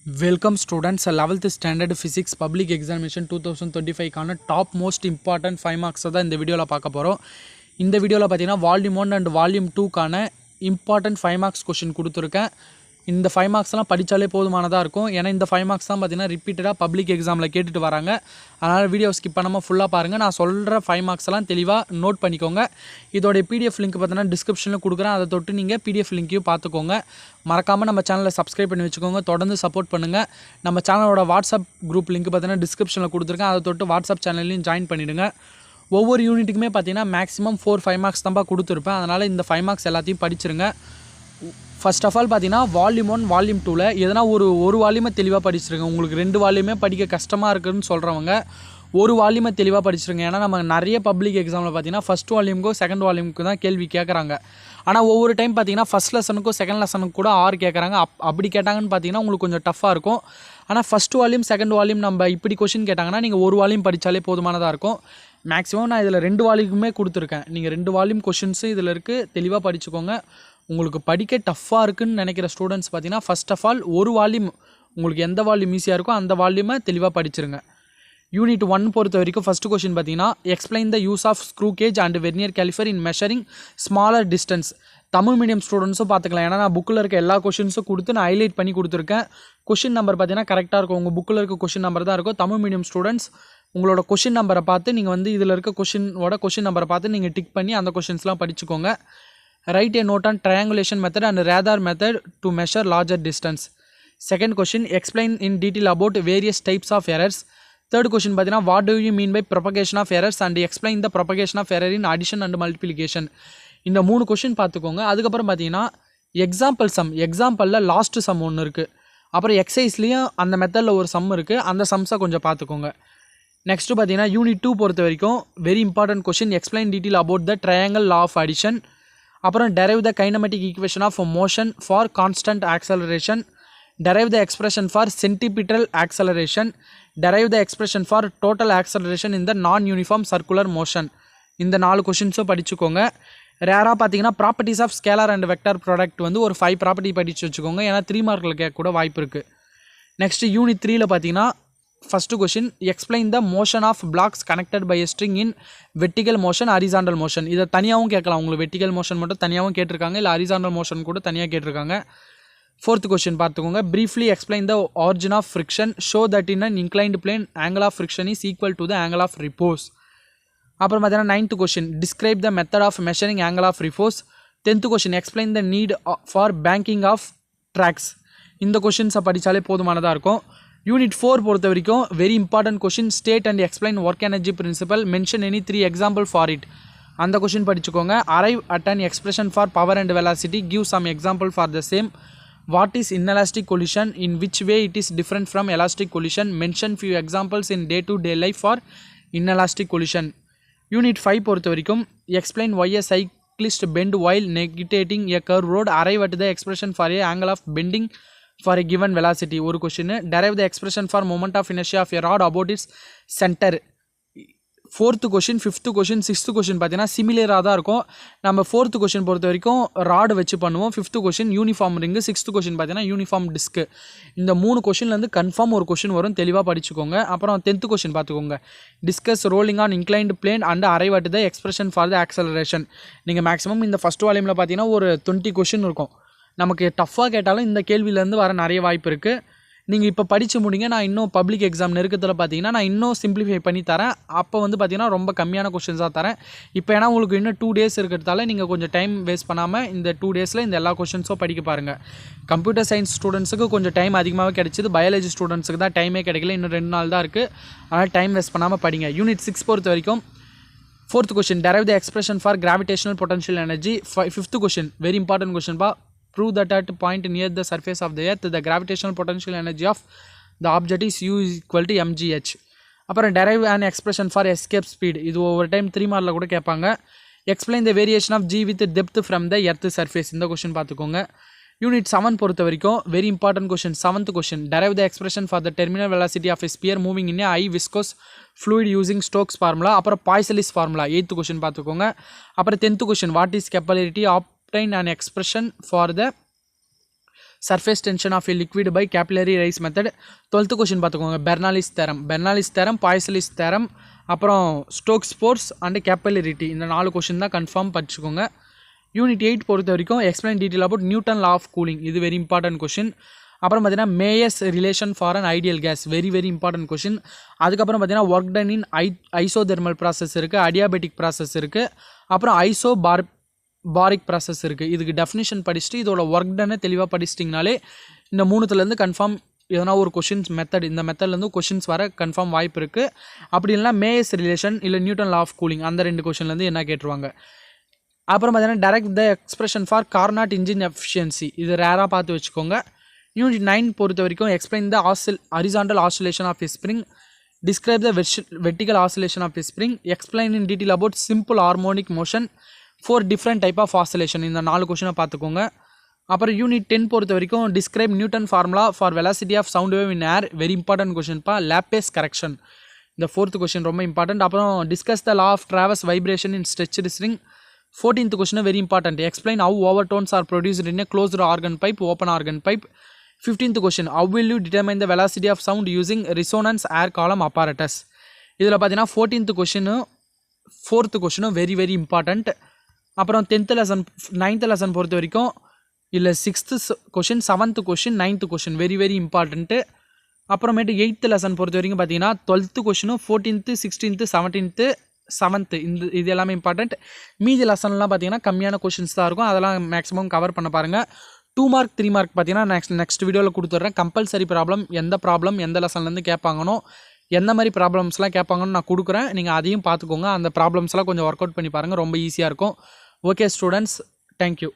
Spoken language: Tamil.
Welcome students, 11th standard physics public examination 2025 கான டாப் மோஸ்ட் இம்பார்ட்டன்ட் 5 மார்க்ஸ் தான் இந்த வீடியோவில் பார்க்க போகிறோம். இந்த வீடியோவில் பார்த்தீங்கன்னா வால்யூம் 1 அண்ட் வால்யூம் 2 கான இம்பார்ட்டன்ட் 5 மார்க்ஸ் கொஷின் கொடுத்துருக்கேன். இந்த 5 மார்க்ஸ்லாம் படித்தாலே போதுமானதாக இருக்கும். ஏன்னா இந்த 5 மார்க்ஸ் தான் பார்த்தீங்கன்னா ரிப்பீட்டடாக பப்ளிக் எக்ஸாமில் கேட்டுட்டு வராங்க. அதனால் வீடியோ ஸ்கிப் பண்ணாமல் ஃபுல்லாக பாருங்கள். நான் சொல்கிற 5 மார்க்ஸ்லாம் தெளிவாக நோட் பண்ணிக்கோங்க. இதோடைய பிடிஎஃப் லிங்க் பார்த்தீங்கன்னா டிஸ்கிரிப்ஷனில் கொடுக்குறேன். அதை தொட்டு நீங்கள் பிடிஎஃப் லிங்க்கையும் பார்த்துக்கோங்க. மறக்காமல் நம்ம சேனலை சப்ஸ்கிரைப் பண்ணி வச்சுக்கோங்க. தொடர்ந்து சப்போர்ட் பண்ணுங்கள். நம்ம சேனலோட வாட்ஸ்அப் குரூப் லிங்க் பார்த்தீங்கன்னா டிஸ்கிரிப்ஷனில் கொடுத்துருக்கேன். அதை தொட்டு வாட்ஸ்அப் சேனல்லையும் ஜாயின் பண்ணிவிடுங்க. ஒவ்வொரு யூனிட்டுக்குமே பார்த்தீங்கன்னா மேக்ஸிமம் 4-5 மார்க்ஸ் தான்ப்பா கொடுத்துருப்பேன். அதனால் இந்த 5 மார்க்ஸ் எல்லாத்தையும் படிச்சிருங்க. ஃபர்ஸ்ட் ஆஃப் ஆல் பார்த்தீங்கன்னா வால்யூம் 1 வால்யூம் 2ல் எதனா ஒரு வால்யூமை தெளிவாக படிச்சிருங்க. உங்களுக்கு 2 வால்யூமே படிக்க கஷ்டமாக இருக்குதுன்னு சொல்கிறவங்க ஒரு வால்யூமை தெளிவாக படிச்சிருங்க. ஏன்னா நம்ம நிறைய பப்ளிக் எக்ஸாமில் பார்த்தீங்கன்னா ஃபஸ்ட் வால்யூமுக்கும் செகண்ட் வால்யூமுக்கு தான் கேள்வி கேட்குறாங்க. ஆனால் ஒவ்வொரு டைம் பார்த்தீங்கன்னா ஃபஸ்ட் லெசனுக்கும் செகண்ட் லெசனுக்கு கூட 6 கேட்குறாங்க. அப்படி கேட்டாங்கன்னு பார்த்தீங்கன்னா உங்களுக்கு கொஞ்சம் டஃப்பாக இருக்கும். ஆனால் ஃபஸ்ட் வால்யூம் செகண்ட் வால்யூம் நம்ம இப்படி கொஷின் கேட்டாங்கன்னா நீங்கள் ஒரு வால்யூம் படித்தாலே போதுமானதாக இருக்கும். மேக்ஸிமம் நான் இதில் 2 வால்யூமுமே கொடுத்துருக்கேன். நீங்கள் 2 வால்யூம் கொஷின்ஸு இதில் இருக்குது, தெளிவாக படிச்சுக்கோங்க. உங்களுக்கு படிக்க டஃப்பாக இருக்குதுன்னு நினைக்கிற ஸ்டூடெண்ட்ஸ் பார்த்தீங்கன்னா ஃபஸ்ட் ஆஃப் ஆல் ஒரு வால்யூம் உங்களுக்கு எந்த வால்யூம் ஈஸியாக இருக்கோ அந்த வால்யூமை தெளிவாக படிச்சிருங்க. யூனிட் 1 பொறுத்த வரைக்கும் ஃபஸ்ட்டு கொஷின் பார்த்தீங்கன்னா explain the use of screw gauge and vernier caliper in measuring smaller distance. Tamil medium ஸ்டூடெண்ட்ஸும் பார்த்துக்கலாம். ஏன்னா நான் புக்கில் இருக்க எல்லா கொஷின்ஸும் கொடுத்து நான் ஹைலைட் பண்ணி கொடுத்துருக்கேன். கொஷின் நம்பர் பார்த்தீங்கன்னா கரெக்டாக இருக்கும். உங்கள் புக்கில் இருக்க கொஷின் நம்பர் தான் இருக்கும். தமிழ் மீடியம் ஸ்டூடெண்ட்ஸ் உங்களோட கொஷின் நம்பரை பார்த்து நீங்கள் இதில் இருக்க கொஷின் நம்பரை பார்த்து நீங்கள் டிக் பண்ணி அந்த கொஷின்ஸ்லாம் படிச்சுக்கோங்க. Write a note on triangulation method and radar method to measure larger distance. Second question, explain in detail about various types of errors. Third question பார்த்தீங்கன்னா what do you mean by propagation of errors and explain the propagation of error in addition and multiplication. இந்த 3 கொஷின் பார்த்துக்கோங்க. அதுக்கப்புறம் பார்த்தீங்கன்னா எக்ஸாம்பிளில் லாஸ்ட் சம் ஒன்று இருக்குது. அப்புறம் எக்ஸசைஸ்லேயும் அந்த மெத்தடில் ஒரு சம் இருக்குது. அந்த சம்ஸை கொஞ்சம் பார்த்துக்கோங்க. நெக்ஸ்ட்டு பார்த்தீங்கன்னா யூனிட் 2 பொறுத்த வரைக்கும் very important question, explain detail about the triangle law of addition. அப்புறம் derive the kinematic equation of motion for constant acceleration, derive the expression for centripetal acceleration, derive the expression for total acceleration in the non-uniform circular motion. இந்த 4 கொஷின்ஸும் படிச்சுக்கோங்க. ரேராக பார்த்தீங்கன்னா properties of scalar and vector product ஒரு 5 ப்ராப்பர்ட்டி படித்து வச்சுக்கோங்க. ஏன்னா 3 மார்க்கில் கேட்க கூட வாய்ப்பு இருக்குது. நெக்ஸ்ட்டு யூனிட் 3ல் பார்த்தீங்கன்னா first question, explain the motion of blocks connected by a string in vertical motion horizontal motion. இதை தனியாகவும் கேட்கலாம். உங்களுக்கு வெர்டிகல் மோஷன் மட்டும் தனியாகவும் கேட்டிருக்காங்க, இல்லை ஹரிசாண்டல் மோஷன் கூட தனியாக கேட்டிருக்காங்க. ஃபோர்த் கொஷின் பார்த்துக்கோங்க, briefly explain the origin of friction, show that in an inclined plane angle of friction is equal to the angle of repose. அப்புறம் பார்த்தீங்கன்னா 9th question, describe the method of measuring angle of repose. 10th question, explain the need for banking of tracks. இந்த கொஷின்ஸை படித்தாலே போதுமானதாக இருக்கும். யூனிட் 4 பொறுத்த வரைக்கும் very important question, state and explain work energy principle, mention any 3 example for it. அந்த கொஷின் படிச்சுக்கோங்க. Arrive at an expression for power and velocity, give some example for the same. What is inelastic collision, in which way it is different from elastic collision, mention few examples in day to day life for inelastic collision. Unit 5 பொறுத்த வரைக்கும் explain why a cyclist bend while negotiating a curve road, arrive at the expression for a angle of bending for a given velocity. ஒரு question, derive the expression for moment of inertia of a rod about its center. 4th question, 5th question, 6th question பார்த்தீங்கன்னா சிமிலராக தான் இருக்கும். நம்ம 4th கொஷின் பொறுத்த வரைக்கும் ராடு வச்சு பண்ணுவோம். 5th question uniform ring, 6th question பார்த்தீங்கன்னா யூனிஃபார்ம் டிஸ்க்கு. இந்த 3 கொஷின்லேருந்து கன்ஃபார்ம் ஒரு கொஷின் வரும், தெளிவாக படிச்சுக்கோங்க. அப்புறம் 10th கொஷின் பார்த்துக்கோங்க, discuss rolling on inclined plane and arrive at the expression for the acceleration. நீங்கள் மேக்ஸிமம் இந்த ஃபஸ்ட் வால்யூமில் பார்த்தீங்கன்னா ஒரு 20 கொஷின் இருக்கும். நமக்கு டஃப்பாக கேட்டாலும் இந்த கேள்வியிலேருந்து வர நிறைய வாய்ப்பு இருக்குது. நீங்கள் இப்போ படித்து முடிங்க. நான் இன்னும் பப்ளிக் எக்ஸாம் நெருக்கத்தில் பார்த்தீங்கன்னா நான் இன்னும் சிம்பிளிஃபை பண்ணி தரேன். அப்போ பார்த்தீங்கன்னா ரொம்ப கம்மியான கொஷின்ஸாக தரேன். இப்போ ஏன்னா உங்களுக்கு இன்னும் 2 டேஸ் இருக்கிறதால நீங்கள் கொஞ்சம் டைம் வேஸ்ட் பண்ணாமல் இந்த 2 டேஸில் இந்த எல்லா கொஷின்ஸும் படிக்க பாருங்கள். கம்ப்யூட்டர் சயின்ஸ் ஸ்டூடெண்ட்ஸுக்கு கொஞ்சம் டைம் அதிகமாகவே கிடைச்சிது. பயாலஜி ஸ்டூடெண்ட்ஸுக்கு தான் டைமே கிடைக்கல. இன்னும் 2 நாள் தான் இருக்குது. அதனால் டைம் வேஸ்ட் பண்ணாமல் படிங்க. யூனிட் 6 பொறுத்த வரைக்கும் 4th question, derive the expression for gravitational potential energy. 5th question, very important question பா. Prove that at a point near the surface of the earth the gravitational potential energy of the object is U is equal to mgh. அப்புறம் derive an expression for escape speed. இது ஒவ்வொரு டைம் 3 மார்க்கில் கூட கேட்பாங்க. Explain the variation of g with depth from the earth surface. இந்த கொஷின் பார்த்துக்கோங்க. யூனிட் 7 பொறுத்த வரைக்கும் very important question, 7th question, derive the expression for the terminal velocity of a sphere moving in a high viscous fluid using Stokes formula. அப்புறம் Poiseuille's formula. 8th கொஷின் பார்த்துக்கோங்க. அப்புறம் 10th question, what is capillarity of obtain an expression for the surface tension of a liquid by capillary rise method. 12th question பார்த்துக்கோங்க. பெர்னாலிஸ் தேரம், பாய்சலிஸ் தேரம், அப்புறம் ஸ்டோக்ஸ் ஃபோர்ஸ் அண்ட் கேபிலரிட்டி. இந்த 4 கொஷின் தான் கன்ஃபார்ம் படிச்சுக்கோங்க. யூனிட் 8 பொறுத்த வரைக்கும் explain detail about Newton law of cooling. இது வெரி இம்பார்ட்டன்ட் கொஷின். அப்புறம் பார்த்தீங்கன்னா Mayer's relation for an ideal gas, very very important question. அதுக்கப்புறம் பார்த்தீங்கன்னா work done in isothermal process இருக்குது, அடியாபெட்டிக் ப்ராசஸ் இருக்குது, அப்புறம் பாரிக் ப்ராசஸ் இருக்குது. இதுக்கு டெஃபினிஷன் படிச்சுட்டு இதோட ஒர்க் டன்னு தெளிவாக படிச்சிட்டிங்கனாலே இந்த 3த்துலேருந்து கன்ஃபார்ம் எதனா ஒரு கொஷின்ஸ் மெத்தட், இந்த மெத்தட்லேருந்து கொஷின்ஸ் வர கன்ஃபார்ம் வாய்ப்பு இருக்குது. அப்படி இல்லைனா மேயர்ஸ் ரிலேஷன் இல்லை நியூட்டன் லா ஆஃப் கூலிங், அந்த 2 கொஷின்லேருந்து என்ன கேட்டுருவாங்க. அப்புறம் பார்த்தீங்கன்னா direct the expression for Carnot engine efficiency, இது ரேராக பார்த்து வச்சுக்கோங்க. யூனிட் 9 பொறுத்த வரைக்கும் explain the horizontal oscillation of a spring, describe the vertical oscillation of a spring, explain in detail about simple harmonic motion, 4 different type of oscillation. இந்த 4 கொஷினை பார்த்துக்கோங்க. அப்புறம் யூனிட் 10 பொறுத்த வரைக்கும் describe Newton formula for velocity of sound wave in air, very important கொஷின்ப்பா. லாப்லேஸ் கரெக்ஷன், இந்த 4th கொஷின் ரொம்ப இம்பார்ட்டன்ட். அப்புறம் discuss the law of transverse vibration in stretched string, 14th question very important. Explain how overtones are produced in a closed organ pipe, open organ pipe. 15th question how will you determine the velocity of sound using resonance air column apparatus. இதில் பார்த்தீங்கன்னா 14th கொஷினும் 4th கொஷினும் வெரி வெரி இம்பார்ட்டண்ட். அப்புறம் 10th லெசன் 9th லெசன் பொறுத்த வரைக்கும் இல்லை 6th question 7th question 9th question very very important. அப்புறமேட்டு 8th லெசன் பொறுத்த வரைக்கும் பார்த்தீங்கன்னா 12th கொஷினும் 14th 16th 17th 7th இது எல்லாமே இம்பார்ட்டண்ட். மீதி லெசன்லாம் பார்த்தீங்கன்னா கம்மியான கொஷின்ஸ் தான் இருக்கும், அதெல்லாம் மேக்ஸிமம் கவர் பண்ண பாருங்கள். 2 மார்க் 3 மார்க் பார்த்தீங்கன்னா நெக்ஸ்ட் வீடியோவில் கொடுத்துட்றேன். கம்பல்சரி ப்ராப்ளம் எந்த லெசன்லேருந்து கேட்பாங்கனோ, எந்த மாதிரி ப்ராப்ளம்ஸ்லாம் கேட்பாங்கன்னு நான் கொடுக்குறேன். நீங்கள் அதையும் பார்த்துக்கோங்க. அந்த ப்ராப்ளம்ஸ்லாம் கொஞ்சம் ஒர்க் அவுட் பண்ணி பாருங்கள், ரொம்ப ஈஸியாக இருக்கும். Okay students, thank you.